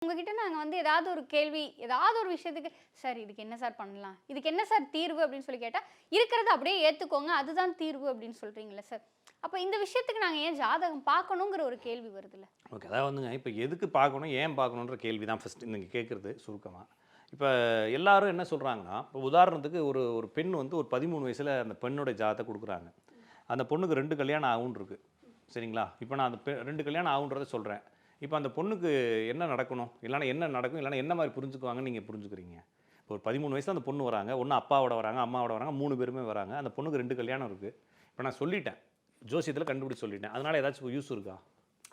உங்ககிட்ட நாங்க வந்து ஏதாவது ஒரு கேள்வி, ஏதாவது ஒரு விஷயத்துக்கு, "சார் இதுக்கு என்ன சார் பண்ணலாம்? இதுக்கு என்ன சார் தீர்வு?" அப்படின்னு சொல்லி கேட்டா, "இருக்கிறத அப்படியே ஏத்துக்கோங்க. அதுதான் தீர்வு." அப்படின்னு சொல்றீங்கல்ல சார். அப்ப இந்த விஷயத்துக்கு நாங்க ஏன் ஜாதகம் பார்க்கணுங்கிற ஒரு கேள்வி வருதுல்ல. ஓகே. அதாவது வந்துங்க, இப்ப எதுக்கு பார்க்கணும், ஏன் பார்க்கணுன்ற கேள்வி தான் ஃபர்ஸ்ட் நீங்க கேட்கறது சுருக்கமா. இப்ப எல்லாரும் என்ன சொல்றாங்கன்னா, இப்ப உதாரணத்துக்கு ஒரு ஒரு பெண் வந்து ஒரு 13 வயசுல அந்த பெண்ணோட ஜாதகத்த குடுக்குறாங்க. அந்த பொண்ணுக்கு 2 கல்யாணம் ஆகும்ன்னு இருக்கு. சரிங்களா? இப்ப நான் அந்த 2 கல்யாணம் ஆகுன்றத சொல்றேன். இப்ப அந்த பொண்ணுக்கு என்ன நடக்கணும்? இல்லன்னா என்ன நடக்கும்? இல்லன்னா என்ன மாரி புரிஞ்சுக்குவாங்கன்னு நீங்க புரிஞ்சுக்கிறீங்க? இப்போ ஒரு 13 வயசுல அந்த பொண்ணு வராங்க. ஒண்ணு அப்பாவோட வராங்க, அம்மாவோட வராங்க. 3 பேருமே வராங்க. அந்த பொண்ணுக்கு 2 கல்யாணம் இருக்கு. இப்ப நான் சொல்லிட்டேன். ஜோசியத்துல கண்டுபிடிச்சு சொல்லிட்டேன். அதனால ஏதாச்சும் யூஸ் இருக்கா?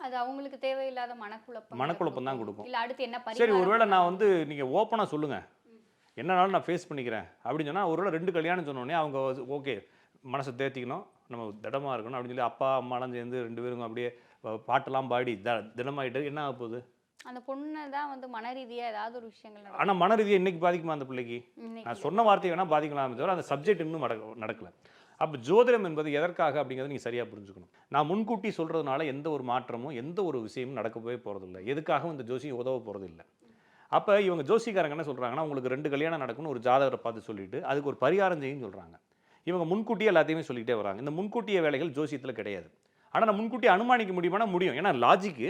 அது அவங்களுக்கு தேவையில்லாத மனக்குழப்பங்கள மனக்குழப்பம் தான் குடுக்கும். குடுக்கும். இல்ல அடுத்து என்ன சரி, பரிகாரம் ஒருவேள நான் பண்ணலாம்? வந்து நீங்க ஓப்பனா சொல்லுங்க. ம். என்னனாலும் நான் ஃபேஸ் பண்ணிக்கிறேன். அப்படின்னு சொன்னா, ஒருவேள 2 கல்யாணம்னு சொன்னோனே, அவங்க ஓகே. மனச தேத்திக்கணும். நம்ம திடமா இருக்கணும் அப்படின்னு சொல்லி அப்பா, அம்மாலாம் சேர்ந்து 2 பேரும் அப்படியே பாட்டெல்லாம் பாடி திடமாயிட்டு என்ன ஆகப்போகுது? அந்த பொண்ணு தான் வந்து மனரீதியா ஏதாவது ஒரு விஷயங்கள் ஆனா நடக்கும். மன ரீதியா இன்னைக்கு பாதிக்குமா அந்த பிள்ளைக்கு? இன்னைக்கு நான் இல்ல. சொன்ன வார்த்தை வேணா பாதிக்கலாமே தவிர, அந்த சப்ஜெக்ட் இன்னும் நடக்கல. அப்ப ஜோதிடம் என்பது எதற்காக அப்படிங்கிறத நீங்க சரியா புரிஞ்சுக்கணும். நான் முன்கூட்டி சொல்றதுனால எந்த ஒரு மாற்றமும், எந்த ஒரு விஷயமும் நடக்கவே போறதில்ல. எதுக்காகவும் இந்த ஜோசியம் உதவ போறதில்ல. அப்ப இவங்க ஜோசியக்காரங்க என்ன சொல்றாங்கன்னா, உங்களுக்கு 2 கல்யாணம் நடக்கும்னு ஒரு ஜாதகர பார்த்து சொல்லிட்டு, அதுக்கு ஒரு பரிகாரம் செய்யுன்னு சொல்றாங்க. இவங்க முன்கூட்டியே எல்லாத்தையுமே சொல்லிட்டே வராங்க. இந்த முன்கூட்டிய வேலைகள் ஜோசியத்தில கிடையாது. ஆனா நான் முன்கூட்டியே அனுமானிக்க முடியுமானா முடியும். ஏன்னா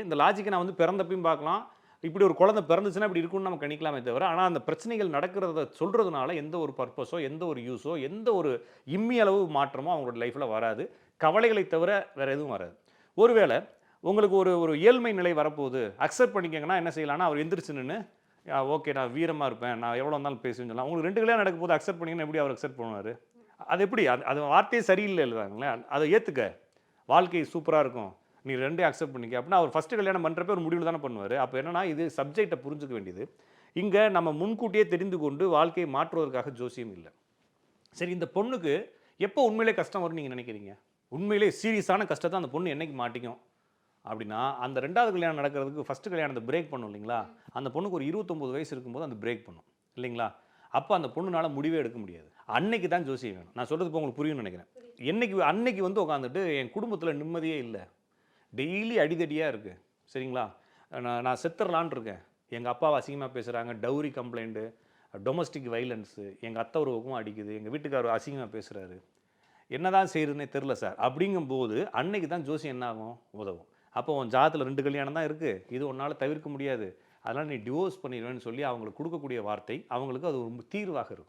இந்த லாஜிக்க நான் வந்து பிறந்தப்பயும் பார்க்கலாம். இப்படி ஒரு குழந்தை பிறந்துச்சுன்னா இப்படி இருக்கும்னு நம்ம கணிக்கலாமே தவிர, ஆனா அந்த பிரச்சனைகள் நடக்கிறத சொல்றதுனால எந்த ஒரு பர்ப்பஸோ, எந்த ஒரு யூஸோ, எந்த ஒரு இம்மி அளவு மாற்றமோ அவங்களோட லைஃப்ல வராது. கவலைகளை தவிர வேற எதுவும் வராது. ஒருவேள உங்களுக்கு ஒரு ஒரு இயல்மை நிலை வரப்போகுது. அக்செப்ட் பண்ணிக்கங்கன்னா என்ன செய்யலாம்னா, அவர் எந்திரிச்சு நின்னு ஓகே. நான் வீரமா இருப்பேன். நான் எவ்வளோ இருந்தாலும் பேசுவேன்னு சொல்லலாம். உங்களுக்கு 2 கல்யாணம் நடக்க போது அக்செப்ட் பண்ணீங்கன்னா எப்படி அவர் அக்செப்ட் பண்ணுவாரு? அது எப்படி? அது அது வார்த்தையே சரியில்லைலங்களேன். அத ஏத்துக்க. வாழ்க்கை சூப்பரா இருக்கும். நீ 2யும் அக்செப்ட் பண்ணிக்க. அப்படின்னா அவர் ஃபர்ஸ்ட் கல்யாணம் பண்றப்ப ஒரு முடிவுல தானே பண்ணுவாரு. அப்ப என்னன்னா இது சப்ஜெக்ட்ட புரிஞ்சுக்க வேண்டியது. இங்க நம்ம முன்கூட்டியே தெரிந்து கொண்டு வாழ்க்கையை மாற்றுவதற்காக ஜோசியம் இல்ல. சரி, இந்த பொண்ணுக்கு எப்போ உண்மையிலே கஷ்டம் வரும்னு நீங்க நினைக்கிறீங்க? உண்மையிலே சீரியஸான கஷ்டத்த அந்த பொண்ணு என்னைக்கு மாட்டிக்கும்? அப்படின்னா, அந்த 2வது கல்யாணம் நடக்கிறதுக்கு ஃபர்ஸ்ட் கல்யாணத்த பிரேக் பண்ணும் இல்லைங்களா? அந்த பொண்ணுக்கு ஒரு 29 வயசு இருக்கும்போது அந்த பிரேக் பண்ணும். இல்லைங்களா? அப்ப அந்த பொண்ணுனால முடிவே எடுக்க முடியாது. அன்னைக்கு தான் ஜோசியம் வேணும். நான் சொல்றது இப்ப உங்களுக்கு புரியும்னு நெனைக்கிறேன். அன்னைக்கு வந்து உட்காந்துட்டு என் குடும்பத்தில நிம்மதியே இல்ல. டெய்லி அடிதடியா இருக்கு. சரிங்களா? நான் நான் செத்துறலான்னு இருக்கேன். எங்க அப்பாவ அசிங்கமா பேசுறாங்க. Dowry complaint, domestic violence. எங்க அத்தை ஒரு பக்கமா அடிக்குது. எங்க வீட்டுக்காரர் அசிங்கமா பேசுறாரு. என்னதான் செய்றதுன்னே தெரியல சார். அப்படிங்கும்போது, அன்னைக்கு தான் ஜோசியம் என்ன ஆகும்? உதவும். அப்போ உன் ஜாதகத்துல 2 கல்யாணம் தான் இருக்கு. இது உன்னால தவிர்க்க முடியாது. அதனால நீ டிவோர்ஸ் பண்ணிருவேன்னு சொல்லி அவங்களுக்கு குடுக்கக்கூடிய வார்த்தை, அவங்களுக்கு அது ஒரு தீர்வாக இருக்கும்.